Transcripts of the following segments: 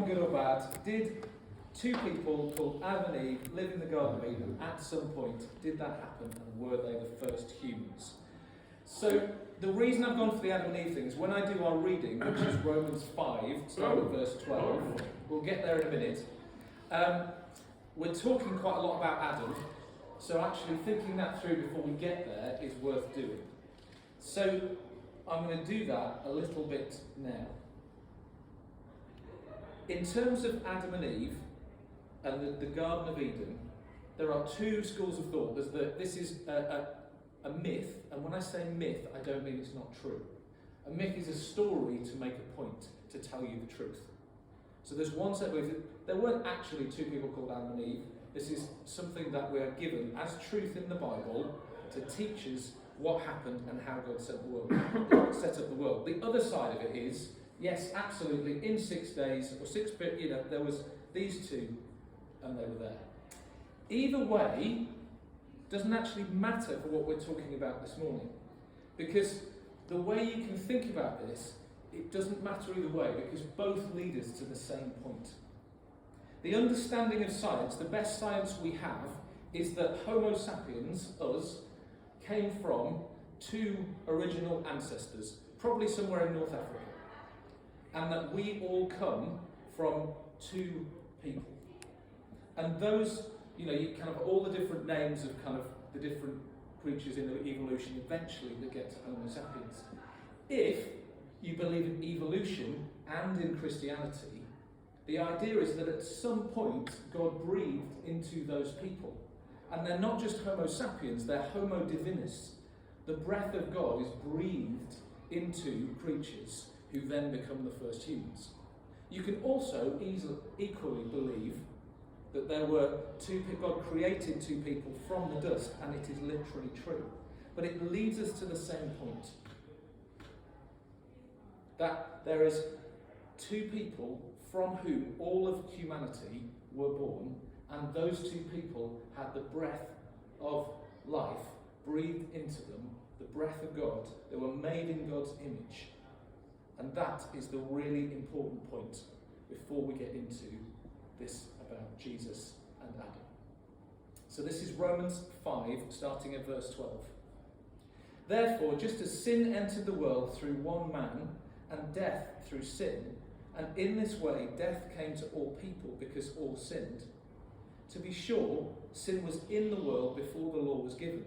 one good or bad, did two people called Adam and Eve live in the Garden of Eden at some point? Did that happen, and were they the first humans? So the reason I've gone for the Adam and Eve thing is when I do our reading, which is Romans 5, starting at verse 12, we'll get there in a minute. We're talking quite a lot about Adam, so actually thinking that through before we get there is worth doing. So I'm going to do that a little bit now. In terms of Adam and Eve and the Garden of Eden, there are two schools of thought. This is a myth, and when I say myth, I don't mean it's not true. A myth is a story to make a point, to tell you the truth. So there's one set of there weren't actually two people called Adam and Eve. This is something that we are given as truth in the Bible to teach us what happened and how God set up the world. The other side of it is, yes, absolutely, in 6 days, or there was these two, and they were there. Either way, doesn't actually matter for what we're talking about this morning. Because the way you can think about this, it doesn't matter either way, because both lead us to the same point. The understanding of science, the best science we have, is that Homo sapiens, us, came from two original ancestors, probably somewhere in North Africa. And that we all come from two people. And those, you kind of all the different names of kind of the different creatures in evolution eventually that get to Homo sapiens. If you believe in evolution and in Christianity, the idea is that at some point God breathed into those people. And they're not just Homo sapiens, they're Homo divinis. The breath of God is breathed into creatures who then become the first humans. You can also equally believe that there were God created two people from the dust, and it is literally true. But it leads us to the same point. That there is two people from whom all of humanity were born, and those two people had the breath of life breathed into them, the breath of God. They were made in God's image. And that is the really important point before we get into this about Jesus and Adam. So this is Romans 5, starting at verse 12. Therefore, just as sin entered the world through one man, and death through sin, and in this way death came to all people because all sinned. To be sure, sin was in the world before the law was given.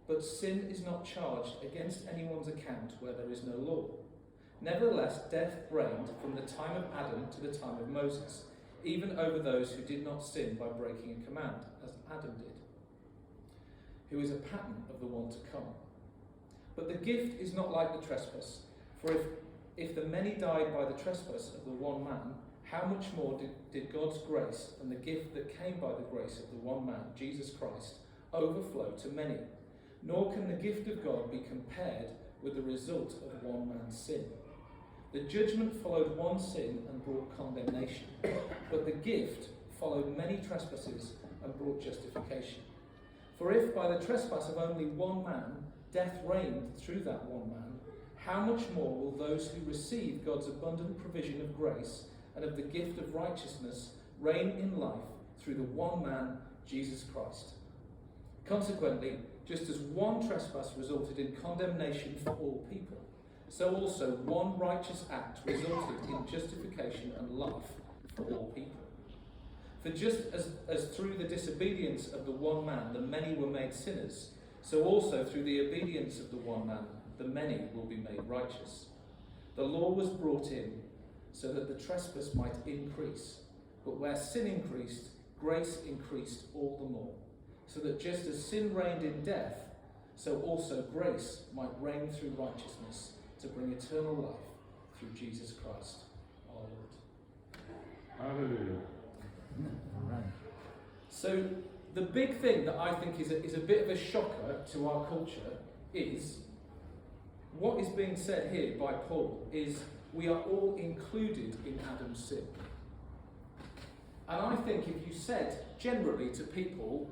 But sin is not charged against anyone's account where there is no law. Nevertheless, death reigned from the time of Adam to the time of Moses, even over those who did not sin by breaking a command, as Adam did, who is a pattern of the one to come. But the gift is not like the trespass, for if the many died by the trespass of the one man, how much more did God's grace and the gift that came by the grace of the one man, Jesus Christ, overflow to many? Nor can the gift of God be compared with the result of one man's sin. The judgment followed one sin and brought condemnation, but the gift followed many trespasses and brought justification. For if by the trespass of only one man death reigned through that one man, how much more will those who receive God's abundant provision of grace and of the gift of righteousness reign in life through the one man, Jesus Christ? Consequently, just as one trespass resulted in condemnation for all people, so also one righteous act resulted in justification and life for all people. For just as through the disobedience of the one man the many were made sinners, so also through the obedience of the one man the many will be made righteous. The law was brought in so that the trespass might increase, but where sin increased, grace increased all the more, so that just as sin reigned in death, so also grace might reign through righteousness to bring eternal life through Jesus Christ our Lord. Hallelujah. So the big thing that I think is a bit of a shocker to our culture is what is being said here by Paul is we are all included in Adam's sin. And I think if you said generally to people,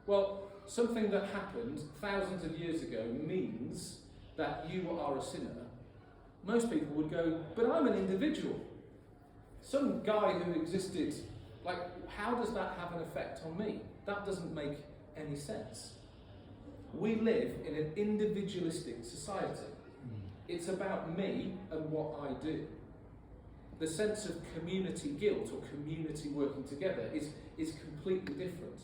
well, something that happened thousands of years ago means that you are a sinner, most people would go, but I'm an individual. some guy who existed, like, how does that have an effect on me? That doesn't make any sense. We live in an individualistic society. It's about me and what I do. The sense of community guilt or community working together is completely different.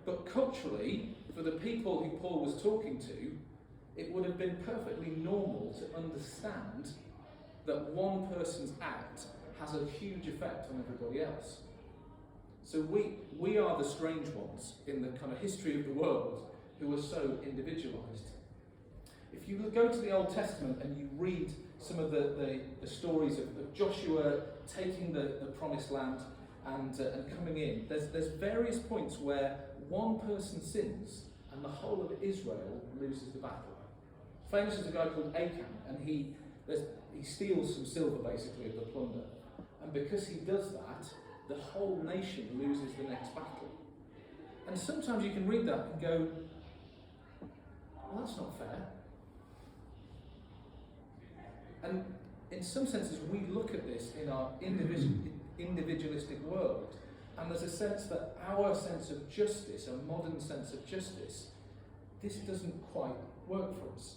But culturally, for the people who Paul was talking to, it would have been perfectly normal to understand that one person's act has a huge effect on everybody else. So we are the strange ones in the kind of history of the world who are so individualised. If you go to the Old Testament and you read some of the stories of Joshua taking the promised land and coming in, there's various points where one person sins and the whole of Israel loses the battle. Famous is a guy called Achan, and he steals some silver basically of the plunder. And because he does that, the whole nation loses the next battle. And sometimes you can read that and go, well, that's not fair. And in some senses, we look at this in our individualistic world, and there's a sense that our sense of justice, a modern sense of justice, this doesn't quite work for us.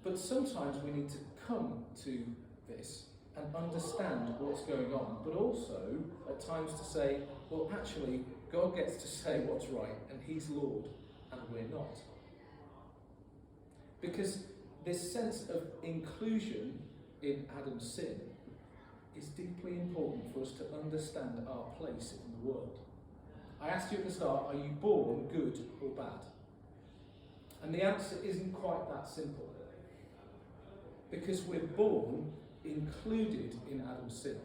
But sometimes we need to come to this and understand what's going on, but also at times to say, well, actually, God gets to say what's right, and He's Lord, and we're not. Because this sense of inclusion in Adam's sin is deeply important for us to understand our place in the world. I asked you at the start, are you born good or bad? And the answer isn't quite that simple. Because we're born included in Adam's sin.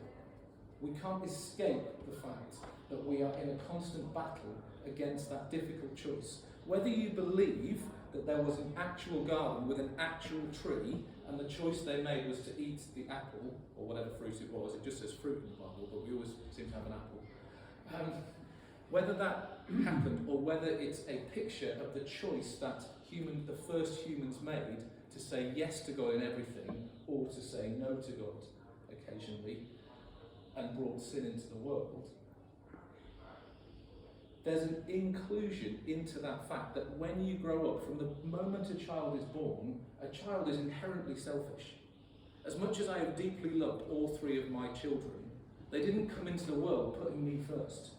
We can't escape the fact that we are in a constant battle against that difficult choice. Whether you believe that there was an actual garden with an actual tree, and the choice they made was to eat the apple, or whatever fruit it was, it just says fruit in the Bible, but we always seem to have an apple. Whether that happened, or whether it's a picture of the choice that the first humans made to say yes to God in everything, or to say no to God occasionally, and brought sin into the world, there's an inclusion into that fact that when you grow up, from the moment a child is born, a child is inherently selfish. As much as I have deeply loved all three of my children, they didn't come into the world putting me first.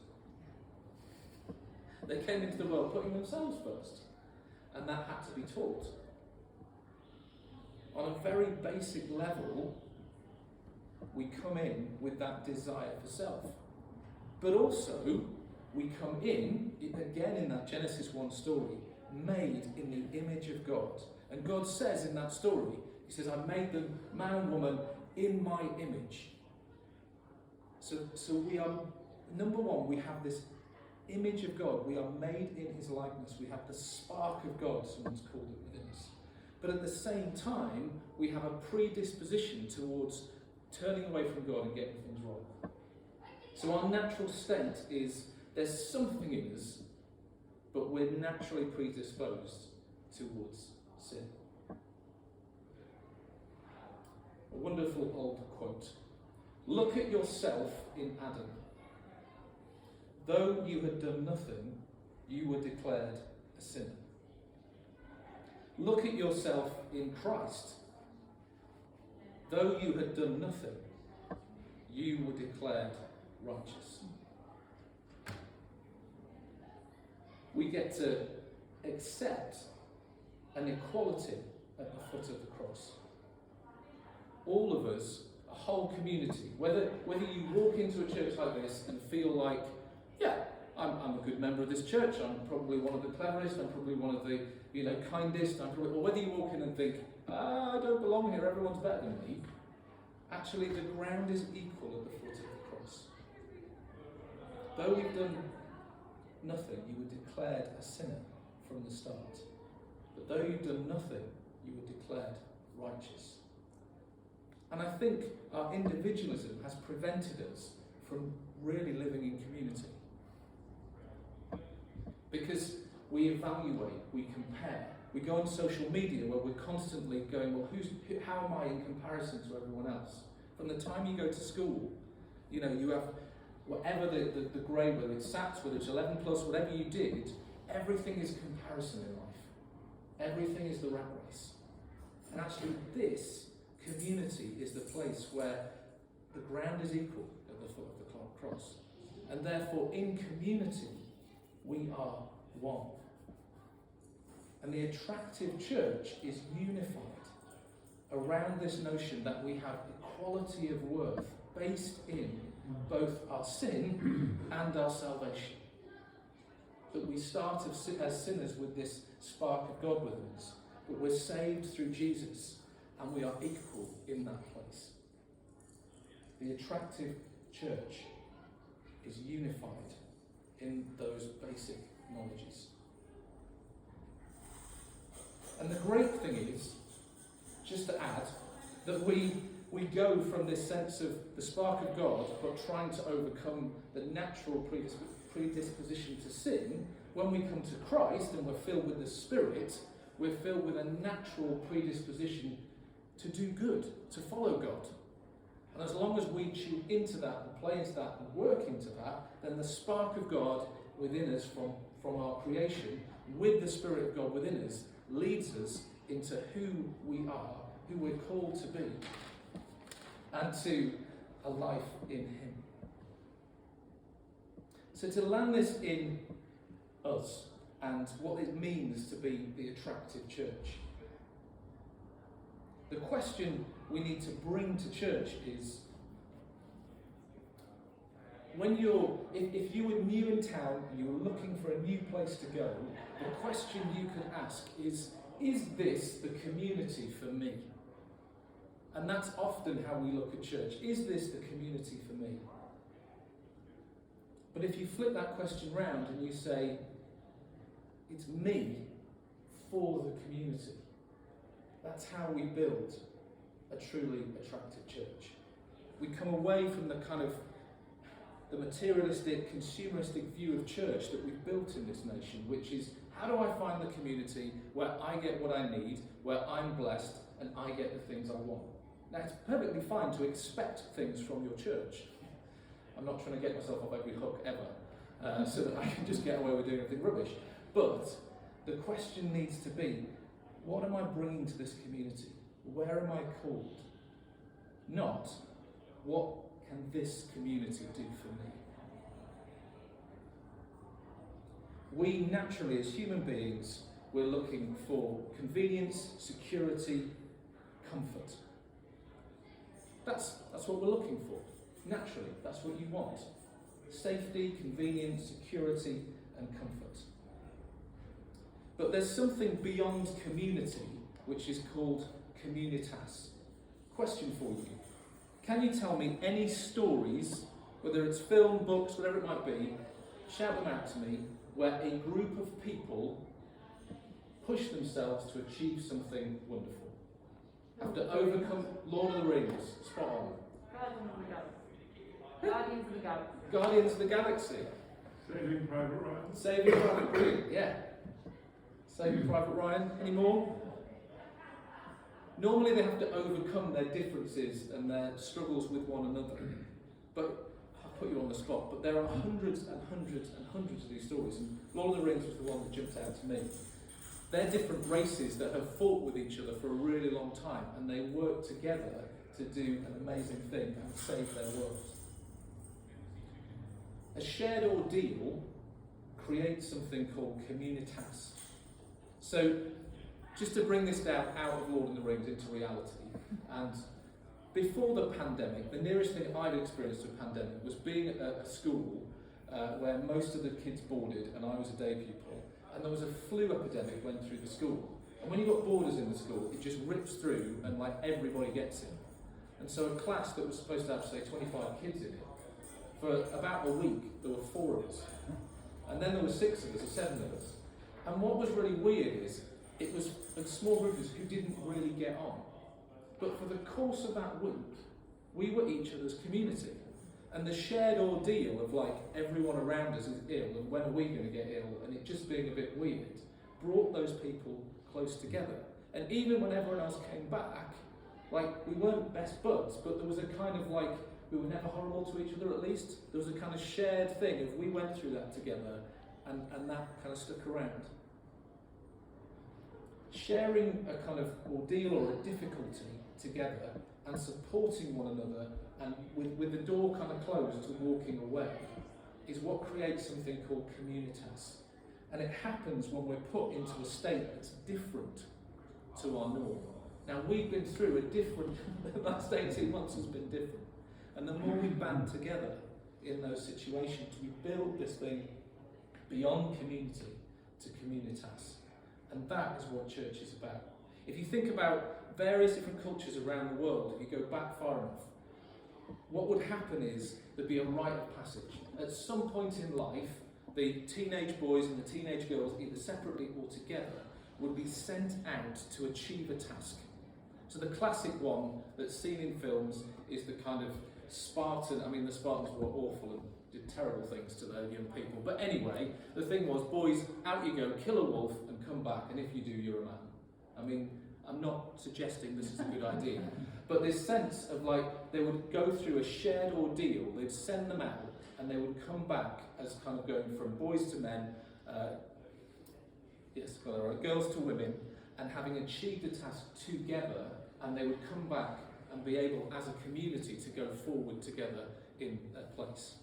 They came into the world putting themselves first. And that had to be taught. On a very basic level, we come in with that desire for self. But also, we come in, again in that Genesis 1 story, made in the image of God. And God says in that story, He says, I made them man and woman in my image. So we are, number one, we have this image of God. We are made in His likeness. We have the spark of God, someone's called it, within us. But at the same time, we have a predisposition towards turning away from God and getting things wrong. So our natural state is, there's something in us, but we're naturally predisposed towards sin. A wonderful old quote. Look at yourself in Adam. Though you had done nothing, you were declared a sinner. Look at yourself in Christ. Though you had done nothing, you were declared righteous. We get to accept an equality at the foot of the cross. All of us, a whole community, whether you walk into a church like this and feel like, yeah, I'm a good member of this church, I'm probably one of the cleverest, I'm probably one of the kindest, or whether you walk in and think, I don't belong here, everyone's better than me. Actually, the ground is equal at the foot of the cross. Though you've done nothing, you were declared a sinner from the start. But though you've done nothing, you were declared righteous. And I think our individualism has prevented us from really living in community. Because we evaluate, we compare, We go on social media where we're constantly going, well, how am I in comparison to everyone else? From the time you go to school, you have whatever the grade, whether it's SATs, whether it's 11 plus, whatever you did, everything is comparison in life. Everything is the rat race. And actually this community is the place where the ground is equal at the foot of the cross. And therefore in community we are one. And the attractive church is unified around this notion that we have equality of worth based in both our sin and our salvation. That we start as sinners with this spark of God within us, but we're saved through Jesus and we are equal in that place. The attractive church is unified in those basic knowledges. And the great thing is, just to add, that we go from this sense of the spark of God, but trying to overcome the natural predisposition to sin. When we come to Christ and we're filled with the Spirit, we're filled with a natural predisposition to do good, to follow God. And as long as we tune into that and play into that and work into that, then the spark of God within us from our creation, with the Spirit of God within us, leads us into who we are, who we're called to be, and to a life in Him. So to land this in us and what it means to be the attractive church, the question we need to bring to church is, if you were new in town and you were looking for a new place to go, the question you could ask is this the community for me? And that's often how we look at church. Is this the community for me? But if you flip that question round and you say, it's me for the community, that's how we build a truly attractive church. We come away from the kind of the materialistic, consumeristic view of church that we've built in this nation, which is, how do I find the community where I get what I need, where I'm blessed, and I get the things I want? Now, it's perfectly fine to expect things from your church. I'm not trying to get myself off every hook ever, so that I can just get away with doing everything rubbish. But the question needs to be, what am I bringing to this community? Where am I called? Not, what can this community do for me? We naturally, as human beings, we're looking for convenience, security, comfort. That's what we're looking for. Naturally, that's what you want. Safety, convenience, security, and comfort. But there's something beyond community, which is called communitas. Question for you. Can you tell me any stories, whether it's film, books, whatever it might be, shout them out to me, where a group of people push themselves to achieve something wonderful? Have to overcome Lord of the Rings, spot on. Guardians of the Galaxy. Guardians of the Galaxy. Saving Private Ryan. Saving Private Ryan, yeah. Saving Private Ryan. Any more? Normally they have to overcome their differences and their struggles with one another. But I'll put you on the spot, but there are hundreds and hundreds and hundreds of these stories, and Lord of the Rings was the one that jumped out to me. They're different races that have fought with each other for a really long time, and they work together to do an amazing thing and save their world. A shared ordeal creates something called communitas. So, just to bring this down out of Lord of the Rings into reality, and before the pandemic, the nearest thing I've experienced to a pandemic was being at a school where most of the kids boarded, and I was a day pupil, and there was a flu epidemic went through the school. And when you've got boarders in the school, it just rips through and like everybody gets it. And so a class that was supposed to have, say, 25 kids in it, for about a week, there were 4 of us. And then there were 6 of us, or 7 of us. And what was really weird is, it was a small group of us who didn't really get on. But for the course of that week, we were each other's community. And the shared ordeal of like, everyone around us is ill, and when are we going to get ill, and it just being a bit weird, brought those people close together. And even when everyone else came back, like, we weren't best buds, but there was a kind of like, we were never horrible to each other at least. There was a kind of shared thing of we went through that together, and that kind of stuck around. Sharing a kind of ordeal or a difficulty together and supporting one another, and with the door kind of closed to walking away, is what creates something called communitas. And it happens when we're put into a state that's different to our norm. Now, we've been through a different, the last 18 months has been different. And the more we band together in those situations, we build this thing beyond community to communitas. And that is what church is about. If you think about various different cultures around the world, if you go back far enough, what would happen is there'd be a rite of passage. At some point in life, the teenage boys and the teenage girls, either separately or together, would be sent out to achieve a task. So the classic one that's seen in films is the kind of Spartan. I mean, the Spartans were awful and did terrible things to their young people. But anyway, the thing was, boys, out you go, kill a wolf and come back, and if you do, you're a man. I mean, I'm not suggesting this is a good idea, but this sense of like, they would go through a shared ordeal, they'd send them out, and they would come back as kind of going from boys to men, girls to women, and having achieved the task together, and they would come back and be able, as a community, to go forward together in a place.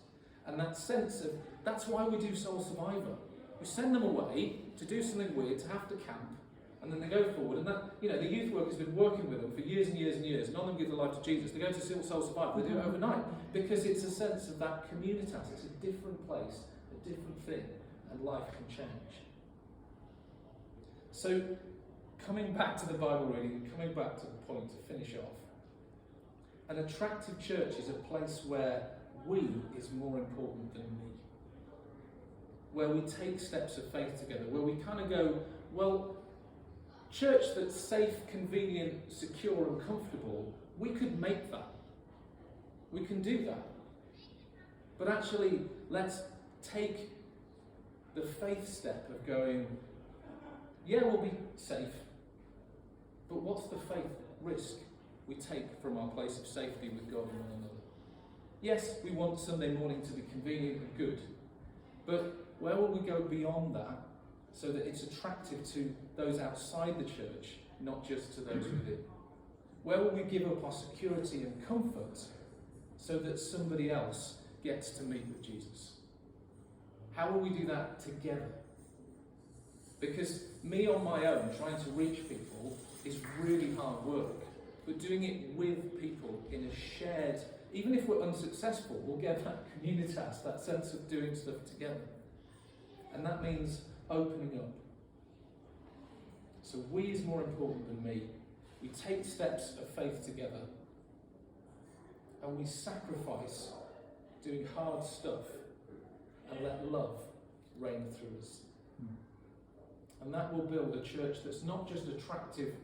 And that sense of, that's why we do Soul Survivor. We send them away to do something weird, to have to camp, and then they go forward. And that, you know, the youth work has been working with them for years and years and years. None of them give their life to Jesus. They go to Soul Survivor. They do it overnight because it's a sense of that communitas. It's a different place, a different thing, and life can change. So, coming back to the Bible reading, coming back to the point to finish off, an attractive church is a place where we is more important than me. Where we take steps of faith together, where we kind of go, well, church that's safe, convenient, secure and comfortable, we could make that. We can do that. But actually, let's take the faith step of going, yeah, we'll be safe, but what's the faith risk we take from our place of safety with God and one another? Yes, we want Sunday morning to be convenient and good, but where will we go beyond that so that it's attractive to those outside the church, not just to those within? Where will we give up our security and comfort so that somebody else gets to meet with Jesus? How will we do that together? Because me on my own, trying to reach people, is really hard work. But doing it with people in a shared, even if we're unsuccessful, we'll get that communitas, that sense of doing stuff together. And that means opening up. So we is more important than me. We take steps of faith together. And we sacrifice doing hard stuff and let love reign through us. And that will build a church that's not just attractive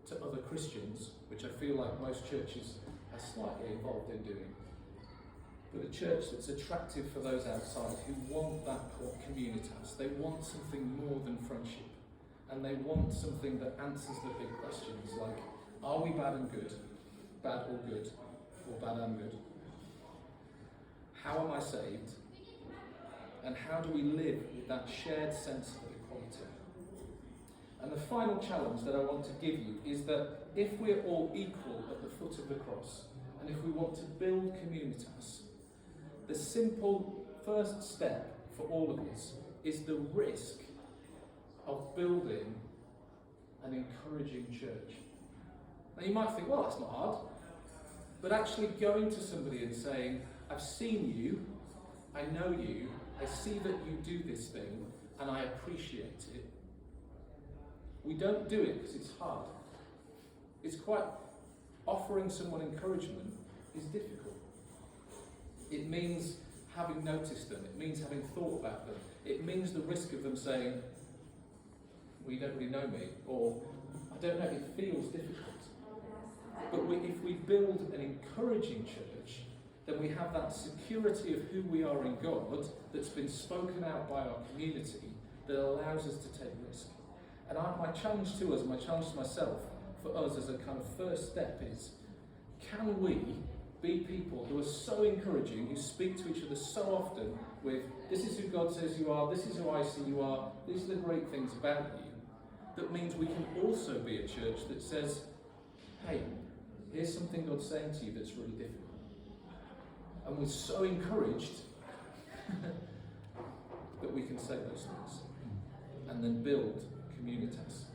to other Christians, which I feel like most churches are slightly involved in doing, but a church that's attractive for those outside who want that communitas. They want something more than friendship, and they want something that answers the big questions like, are we bad and good, bad or good, or bad and good? How am I saved? And how do we live with that shared sense of equality? And the final challenge that I want to give you is that if we're all equal at the foot of the cross, and if we want to build communitas, the simple first step for all of us is the risk of building an encouraging church. Now you might think, well, that's not hard. But actually going to somebody and saying, I've seen you, I know you, I see that you do this thing, and I appreciate it. We don't do it because it's hard. It's quite, offering someone encouragement is difficult. It means having noticed them. It means having thought about them. It means the risk of them saying, well, you don't really know me, or I don't know, it feels difficult. But if we build an encouraging church, then we have that security of who we are in God that's been spoken out by our community that allows us to take risk. And my challenge to us, my challenge to myself, for us as a kind of first step is, can we be people who are so encouraging, who speak to each other so often with, this is who God says you are, this is who I see you are, these are the great things about you, that means we can also be a church that says, hey, here's something God's saying to you that's really difficult. And we're so encouraged that we can say those things and then build communities.